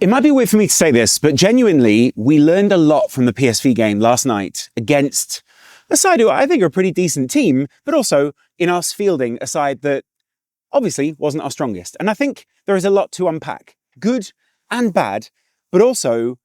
It might be weird for me to say this, but genuinely, we learned a lot from the PSV game last night against a side who I think are a pretty decent team, but also in us fielding a side that obviously wasn't our strongest. And I think there is a lot to unpack, good and bad, but also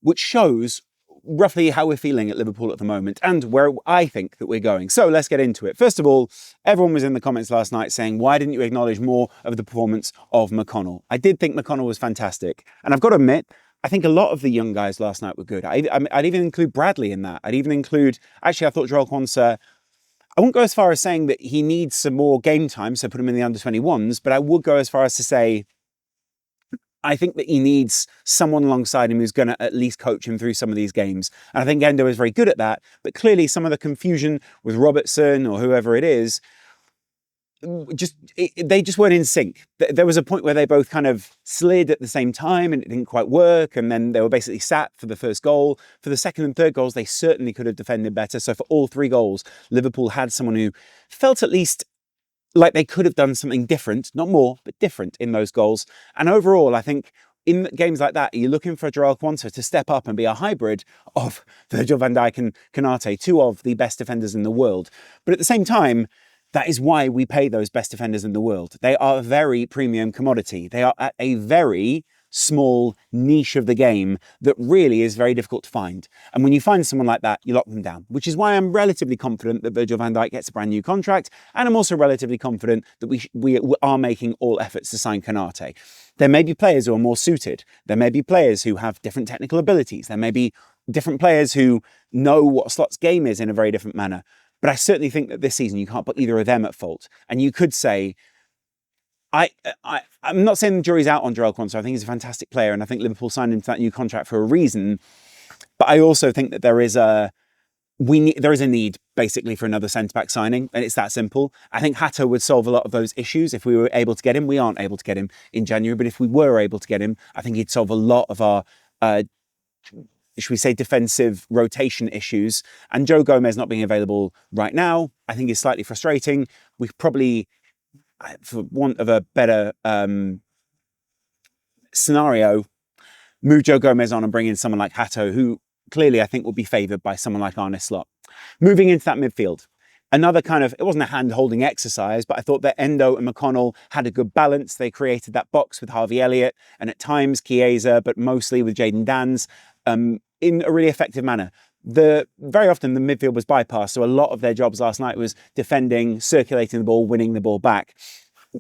which shows roughly how we're feeling at Liverpool at the moment and where I think that we're going. So let's get into it. First of all, everyone was in the comments last night saying, why didn't you acknowledge more of the performance of McConnell? I did think McConnell was fantastic. And I've got to admit, I think a lot of the young guys last night were good. I'd even include Bradley in that. I'd even include, actually, I thought Joel Quansah, I won't go as far as saying that he needs some more game time, so put him in the under-21s, but I would go as far as to say, I think that he needs someone alongside him who's going to at least coach him through some of these games. And I think Endo is very good at that. But clearly some of the confusion with Robertson or whoever it is, they just weren't in sync. There was a point where they both kind of slid at the same time and it didn't quite work. And then they were basically sat for the first goal. For the second and third goals, they certainly could have defended better. So for all three goals, Liverpool had someone who felt at least like they could have done something different, not more, but different in those goals. And overall, I think in games like that, you're looking for Joel Quansah to step up and be a hybrid of Virgil van Dijk and Konate, two of the best defenders in the world. But at the same time, that is why we pay those best defenders in the world. They are a very premium commodity. They are at a very small niche of the game that really is very difficult to find. And when you find someone like that, you lock them down, which is why I'm relatively confident that Virgil van Dijk gets a brand new contract. And I'm also relatively confident that we are making all efforts to sign Konate. There may be players who are more suited. There may be players who have different technical abilities. There may be different players who know what Slot's game is in a very different manner. But I certainly think that this season you can't put either of them at fault. And you could say, I'm not saying the jury's out on Joel Quansah. I think he's a fantastic player, and I think Liverpool signed him to that new contract for a reason. But I also think that there is a need basically for another centre-back signing, and it's that simple. I think Hato would solve a lot of those issues if we were able to get him. We aren't able to get him in January, but if we were able to get him, I think he'd solve a lot of our should we say, defensive rotation issues. And Joe Gomez not being available right now, I think is slightly frustrating. We probably, for want of a better scenario, move Joe Gomez on and bring in someone like Hato, who clearly I think will be favoured by someone like Arne Slot. Moving into that midfield, another kind of, it wasn't a hand-holding exercise, but I thought that Endo and McConnell had a good balance. They created that box with Harvey Elliott and at times Chiesa, but mostly with Jayden Danns in a really effective manner. Very often the midfield was bypassed, so a lot of their jobs last night was defending, circulating the ball, winning the ball back.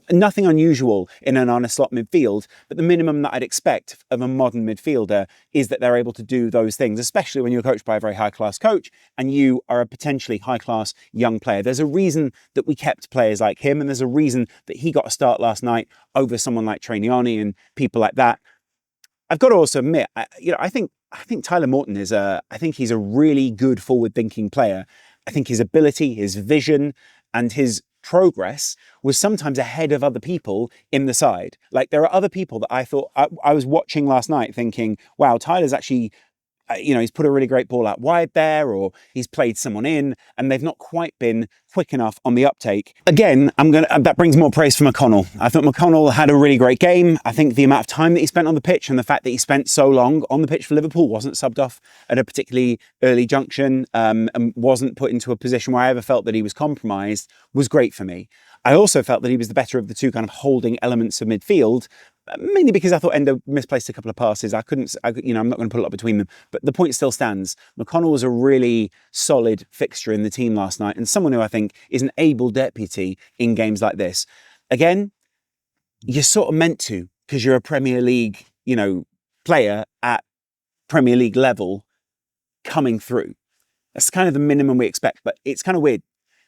Nothing unusual in an Arne Slot midfield, but the minimum that I'd expect of a modern midfielder is that they're able to do those things, especially when you're coached by a very high-class coach and you are a potentially high-class young player. There's a reason that we kept players like him, and there's a reason that he got a start last night over someone like Trainiani and people like that. I've got to also admit, I think Tyler Morton I think he's a really good forward-thinking player. I think his ability, his vision, and his progress was sometimes ahead of other people in the side. Like there are other people that I thought I was watching last night thinking, wow, Tyler's actually, he's put a really great ball out wide there, or he's played someone in, and they've not quite been quick enough on the uptake. Again, that brings more praise for McConnell. I thought McConnell had a really great game. I think the amount of time that he spent on the pitch and the fact that he spent so long on the pitch for Liverpool, wasn't subbed off at a particularly early junction, and wasn't put into a position where I ever felt that he was compromised, was great for me. I also felt that he was the better of the two kind of holding elements of midfield, mainly because I thought Endo misplaced a couple of passes. I'm not going to put a lot between them, but the point still stands. McConnell was a really solid fixture in the team last night, and someone who I think is an able deputy in games like this. Again, you're sort of meant to, because you're a Premier League, player at Premier League level coming through. That's kind of the minimum we expect, but it's kind of weird.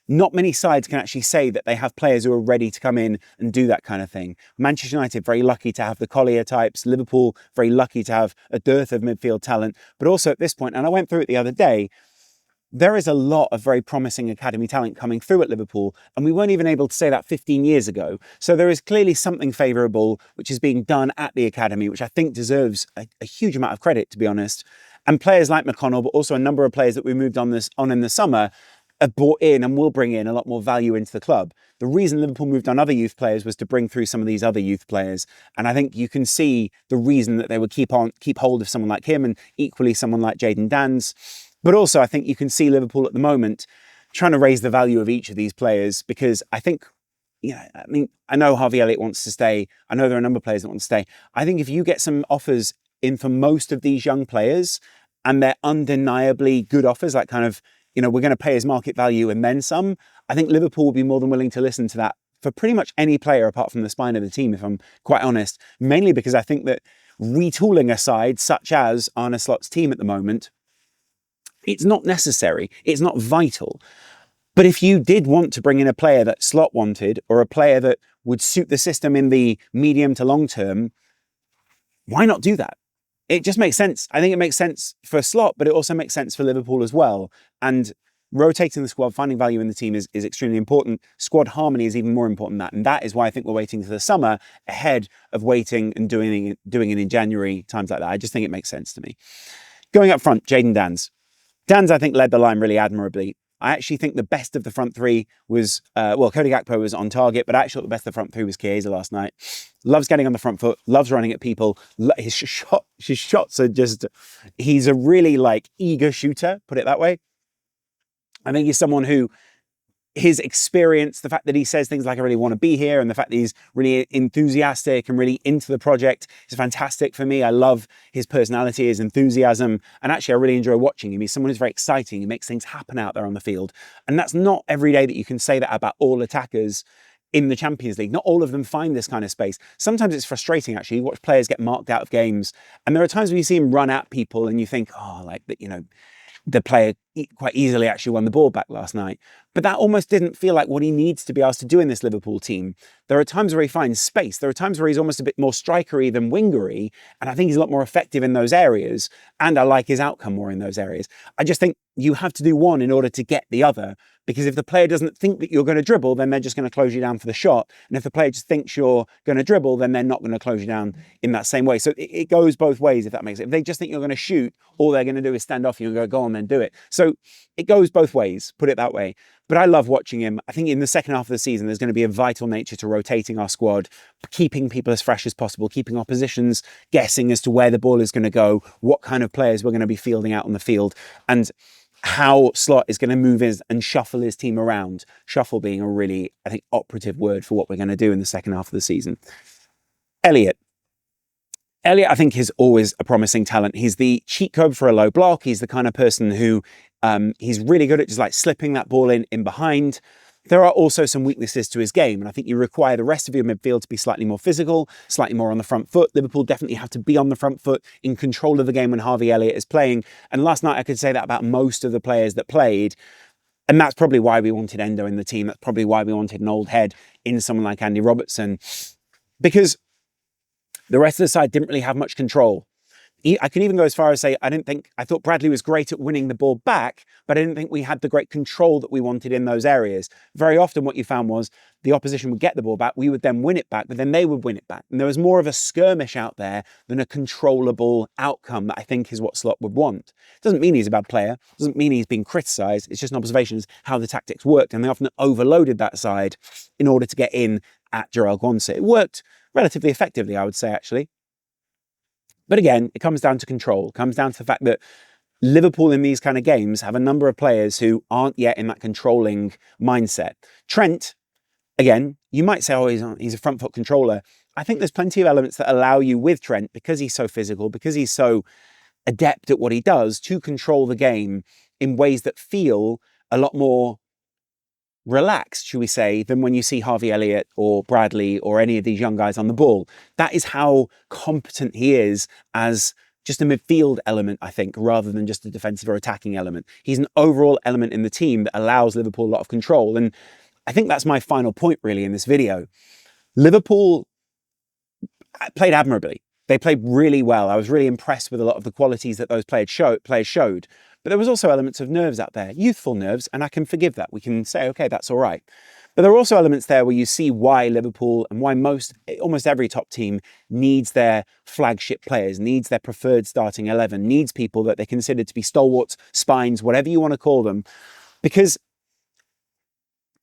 Not many sides can actually say that they have players who are ready to come in and do that kind of thing. Manchester United, very lucky to have the Collier types. Liverpool, very lucky to have a dearth of midfield talent. But also at this point, and I went through it the other day, there is a lot of very promising academy talent coming through at Liverpool, and we weren't even able to say that 15 years ago. So there is clearly something favourable which is being done at the academy, which I think deserves a huge amount of credit, to be honest. And players like McConnell, but also a number of players that we moved on in the summer, have brought in and will bring in a lot more value into the club. The reason Liverpool moved on other youth players was to bring through some of these other youth players. And I think you can see the reason that they would keep hold of someone like him, and equally someone like Jayden Danns. But also I think you can see Liverpool at the moment trying to raise the value of each of these players, because I think, I know Harvey Elliott wants to stay. I know there are a number of players that want to stay. I think if you get some offers in for most of these young players, and they're undeniably good offers, like kind of, we're going to pay his market value and then some, I think Liverpool will be more than willing to listen to that for pretty much any player apart from the spine of the team, if I'm quite honest. Mainly because I think that retooling a side such as Arne Slot's team at the moment, it's not necessary, it's not vital. But if you did want to bring in a player that Slot wanted, or a player that would suit the system in the medium to long term, why not do that? It just makes sense. I think it makes sense for Slot, but it also makes sense for Liverpool as well. And rotating the squad, finding value in the team is extremely important. Squad harmony is even more important than that. And that is why I think we're waiting for the summer ahead of waiting and doing it in January, times like that. I just think it makes sense to me. Going up front, Jayden Danns. Danns, I think, led the line really admirably. I actually think the best of the front three was, Cody Gakpo was on target, but actually the best of the front three was Chiesa last night. Loves getting on the front foot, loves running at people. His shots are just, he's a really eager shooter, put it that way. I think he's someone who, his experience, the fact that he says things like, I really want to be here, and the fact that he's really enthusiastic and really into the project is fantastic for me. I love his personality, his enthusiasm, and actually I really enjoy watching him. He's someone who's very exciting. He makes things happen out there on the field. And that's not every day that you can say that about all attackers in the Champions League. Not all of them find this kind of space. Sometimes it's frustrating, actually. You watch players get marked out of games, and there are times when you see him run at people and you think, the player quite easily actually won the ball back last night. But that almost didn't feel like what he needs to be asked to do in this Liverpool team. There are times where he finds space. There are times where he's almost a bit more strikery than wingery. And I think he's a lot more effective in those areas. And I like his outcome more in those areas. I just think you have to do one in order to get the other. Because if the player doesn't think that you're going to dribble, then they're just going to close you down for the shot. And if the player just thinks you're going to dribble, then they're not going to close you down in that same way. So it goes both ways, if that makes sense. If they just think you're going to shoot, all they're going to do is stand off you and go on, then do it. So it goes both ways, put it that way. But I love watching him. I think in the second half of the season, there's going to be a vital nature to rotating our squad, keeping people as fresh as possible, keeping oppositions guessing as to where the ball is going to go, what kind of players we're going to be fielding out on the field, and how Slot is going to move in and shuffle his team around. Shuffle being a really, I think, operative word for what we're going to do in the second half of the season. Elliott, I think, is always a promising talent. He's the cheat code for a low block. He's the kind of person who he's really good at just slipping that ball in behind. There are also some weaknesses to his game, and I think you require the rest of your midfield to be slightly more physical, slightly more on the front foot. Liverpool definitely have to be on the front foot, in control of the game when Harvey Elliott is playing. And last night I could say that about most of the players that played. And that's probably why we wanted Endo in the team. That's probably why we wanted an old head in someone like Andy Robertson, because the rest of the side didn't really have much control. I can even go as far as say, I thought Bradley was great at winning the ball back, but I didn't think we had the great control that we wanted in those areas. Very often what you found was the opposition would get the ball back, we would then win it back, but then they would win it back. And there was more of a skirmish out there than a controllable outcome that I think is what Slot would want. It doesn't mean he's a bad player, it doesn't mean he's being criticised, it's just an observation of how the tactics worked, and they often overloaded that side in order to get in at Jarell Quansah. It worked relatively effectively, I would say, actually. But again, it comes down to control. It comes down to the fact that Liverpool in these kind of games have a number of players who aren't yet in that controlling mindset. Trent, again, you might say, he's a front foot controller. I think there's plenty of elements that allow you with Trent, because he's so physical, because he's so adept at what he does, to control the game in ways that feel a lot more relaxed, should we say, than when you see Harvey Elliott or Bradley or any of these young guys on the ball. That is how competent he is as just a midfield element, I think, rather than just a defensive or attacking element. He's an overall element in the team that allows Liverpool a lot of control. And I think that's my final point, really, in this video. Liverpool played admirably. They played really well. I was really impressed with a lot of the qualities that those players showed. But there was also elements of nerves out there, youthful nerves, and I can forgive that. We can say, okay, that's all right. But there are also elements there where you see why Liverpool, and why almost every top team needs their flagship players, needs their preferred starting 11, needs people that they consider to be stalwarts, spines, whatever you want to call them. Because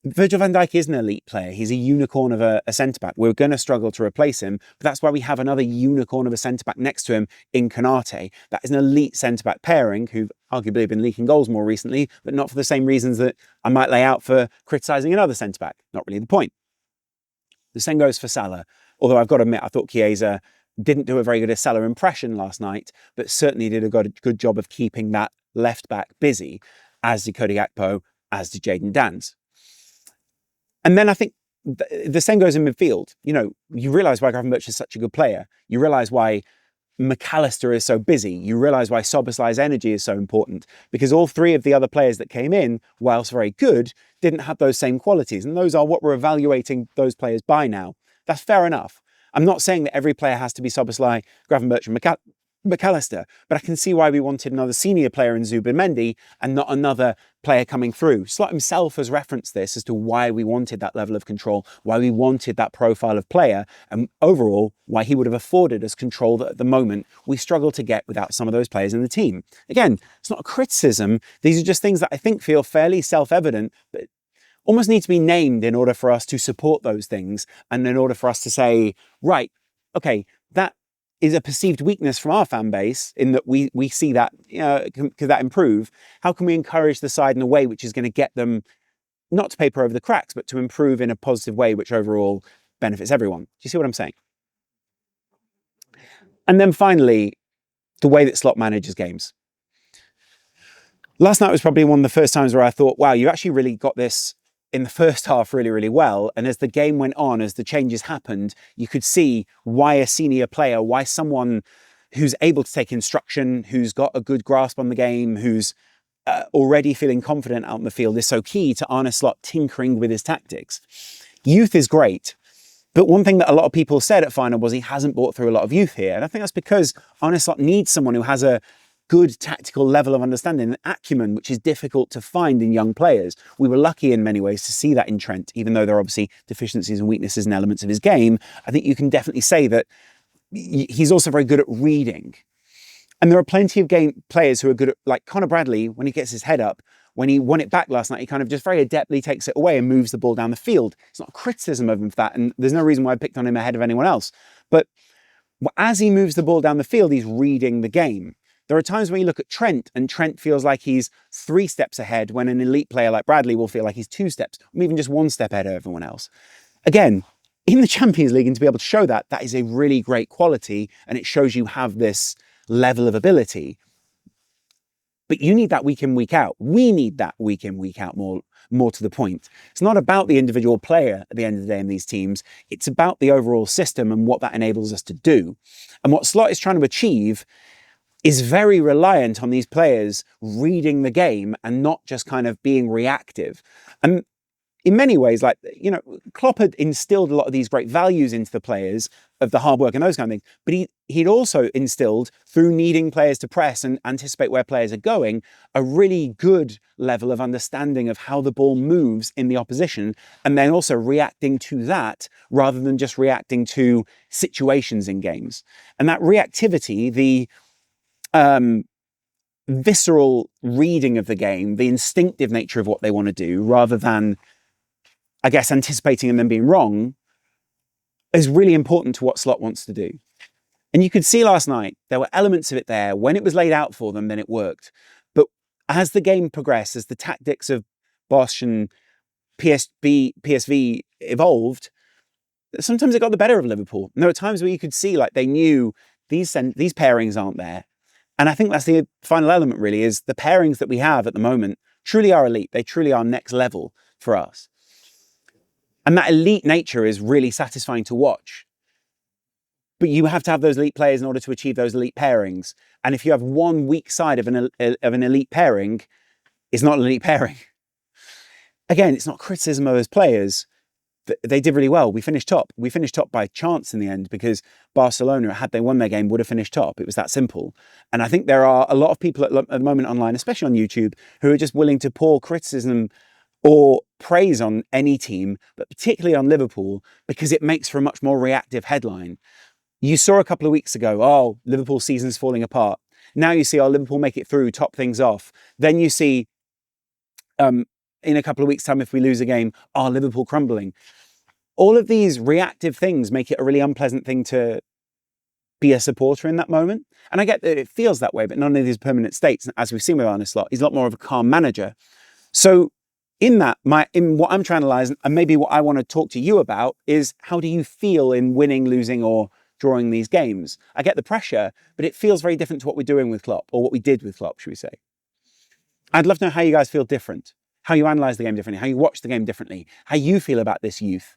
Virgil van Dijk is an elite player. He's a unicorn of a centre-back. We're going to struggle to replace him, but that's why we have another unicorn of a centre-back next to him in Konate. That is an elite centre-back pairing who've arguably been leaking goals more recently, but not for the same reasons that I might lay out for criticising another centre-back. Not really the point. The same goes for Salah. Although I've got to admit, I thought Chiesa didn't do a very good Salah impression last night, but certainly did a good job of keeping that left-back busy, as did Cody Gakpo, as did Jayden Danns. And then I think the same goes in midfield. You know, you realise why Gravenberch is such a good player. You realise why McAllister is so busy. You realise why Szoboszlai's energy is so important, because all three of the other players that came in, whilst very good, didn't have those same qualities. And those are what we're evaluating those players by now. That's fair enough. I'm not saying that every player has to be Szoboszlai, Gravenberch and McAllister, but I can see why we wanted another senior player in Zubimendi and not another player coming through. Slot himself has referenced this as to why we wanted that level of control, why we wanted that profile of player, and overall why he would have afforded us control that at the moment we struggle to get without some of those players in the team. Again, it's not a criticism. These are just things that I think feel fairly self-evident, but almost need to be named in order for us to support those things and in order for us to say, right, okay, that is a perceived weakness from our fan base in that we see that, you know, could that improve? How can we encourage the side in a way which is going to get them not to paper over the cracks, but to improve in a positive way, which overall benefits everyone? Do you see what I'm saying? And then finally, the way that Slot manages games. Last night was probably one of the first times where I thought, wow, you actually really got this in the first half really, really well. And as the game went on, as the changes happened, you could see why a senior player, why someone who's able to take instruction, who's got a good grasp on the game, who's already feeling confident out in the field is so key to Arne Slot tinkering with his tactics. Youth is great. But one thing that a lot of people said at final was he hasn't brought through a lot of youth here. And I think that's because Arne Slot needs someone who has a good tactical level of understanding and acumen, which is difficult to find in young players. We were lucky in many ways to see that in Trent, even though there are obviously deficiencies and weaknesses and elements of his game. I think you can definitely say that he's also very good at reading. And there are plenty of players who are good at, like Conor Bradley, when he gets his head up, when he won it back last night, he kind of just very adeptly takes it away and moves the ball down the field. It's not a criticism of him for that, and there's no reason why I picked on him ahead of anyone else. But as he moves the ball down the field, he's reading the game. There are times when you look at Trent and Trent feels like he's 3 steps ahead when an elite player like Bradley will feel like he's 2 steps, or even just 1 step ahead of everyone else. Again, in the Champions League, and to be able to show that, that is a really great quality, and it shows you have this level of ability. But you need that week in, week out. We need that week in, week out more to the point. It's not about the individual player at the end of the day in these teams. It's about the overall system and what that enables us to do. And what Slot is trying to achieve is very reliant on these players reading the game and not just kind of being reactive. And in many ways, like, you know, Klopp had instilled a lot of these great values into the players of the hard work and those kind of things. But he'd also instilled, through needing players to press and anticipate where players are going, a really good level of understanding of how the ball moves in the opposition, and then also reacting to that rather than just reacting to situations in games. And that reactivity, the visceral reading of the game, the instinctive nature of what they want to do, rather than, I guess, anticipating and then being wrong, is really important to what Slot wants to do. And you could see last night, there were elements of it there. When it was laid out for them, then it worked. But as the game progressed, as the tactics of Bosch and PSV evolved, sometimes it got the better of Liverpool. And there were times where you could see, like, they knew these pairings aren't there. And I think that's the final element, really, is the pairings that we have at the moment truly are elite. They truly are next level for us. And that elite nature is really satisfying to watch. But you have to have those elite players in order to achieve those elite pairings. And if you have one weak side of an elite pairing, it's not an elite pairing. Again, it's not criticism of those players. They did really well. We finished top. We finished top by chance in the end, because Barcelona, had they won their game, would have finished top. It was that simple. And I think there are a lot of people at the moment online, especially on YouTube, who are just willing to pour criticism or praise on any team, but particularly on Liverpool, because it makes for a much more reactive headline. You saw a couple of weeks ago, oh, Liverpool season's falling apart. Now you see, oh, Liverpool make it through, top things off. Then you see in a couple of weeks' time, if we lose a game, are Liverpool crumbling? All of these reactive things make it a really unpleasant thing to be a supporter in that moment. And I get that it feels that way, but none of these permanent states. As we've seen with Arne Slot, he's a lot more of a calm manager. So in what I'm trying to analyze, and maybe what I want to talk to you about, is how do you feel in winning, losing, or drawing these games? I get the pressure, but it feels very different to what we're doing with Klopp, or what we did with Klopp, should we say. I'd love to know how you guys feel different, how you analyze the game differently, how you watch the game differently, how you feel about this youth.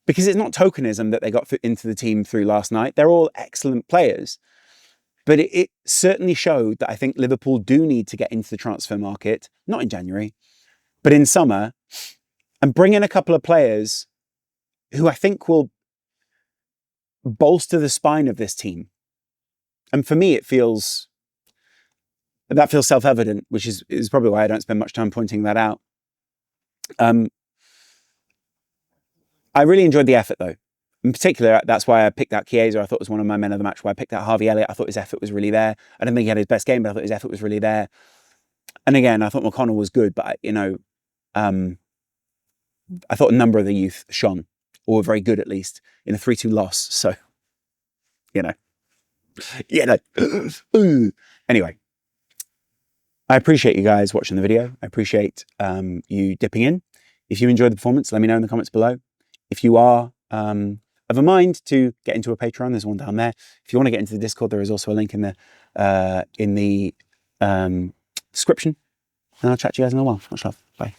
Because it's not tokenism that they got into the team through last night. They're all excellent players. But it certainly showed that I think Liverpool do need to get into the transfer market, not in January, but in summer, and bring in a couple of players who I think will bolster the spine of this team. And for me, that feels self-evident, which is probably why I don't spend much time pointing that out. I really enjoyed the effort, though. In particular, that's why I picked out Chiesa. I thought was one of my men of the match. Why I picked out Harvey Elliott. I thought his effort was really there. I didn't think he had his best game, but I thought his effort was really there. And again, I thought McKenna was good, but I thought a number of the youth shone, or were very good at least, in a 3-2 loss. So, Anyway, I appreciate you guys watching the video. I appreciate you dipping in. If you enjoyed the performance, let me know in the comments below. If you are of a mind to get into a Patreon, there's one down there. If you want to get into the Discord, there is also a link in the description. And I'll chat to you guys in a while. Much love. Bye.